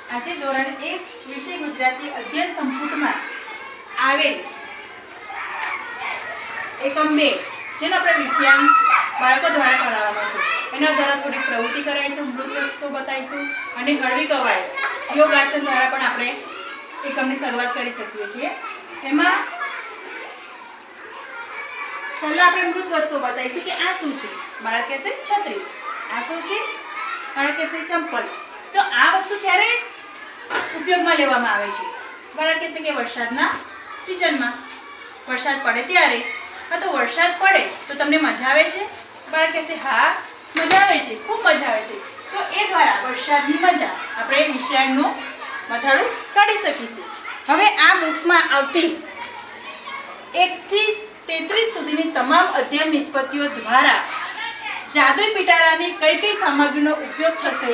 આજે ધોરણ 1 વિષય ગુજરાતી અધ્યયન સંપુટમાં આવેલ એકમ 2 જેનો આપણે વિષયાંક બાળકો દ્વારા કરાવવાનો છે એના દ્વારા થોડી પ્રવૃત્તિ કરાવીશું, મૃત વસ્તુ બતાવીશું અને હળવી કવાયત યોગાસન દ્વારા પણ આપણે એકમની શરૂઆત કરી શકીએ છીએ। એમાં પહેલા આપણે મૃત વસ્તુ બતાવીશું કે આ શું છે। બાળક કહેશે છત્રી, આ શું છે? બાળક કહેશે ચંપલ। તો આ વસ્તુ ક્યારે ઉપયોગમાં લેવામાં આવે છે? બાળક કહેશે કે વરસાદના સિઝનમાં, વરસાદ પડે ત્યારે। હા, તો વરસાદ પડે તો તમને મજા આવે છે? બાળક કહેશે હા મજા આવે છે, ખૂબ મજા આવે છે। તો એ દ્વારા વરસાદની મજા આપણે વિષયાંકનું મથાળું કાઢી શકીશું। હવે આ બુકમાં આવતી 1 થી 33 સુધીની તમામ અધ્યયન નિષ્પત્તિઓ દ્વારા જાદુઈ પિટારાની કઈ કઈ સામગ્રીનો ઉપયોગ થશે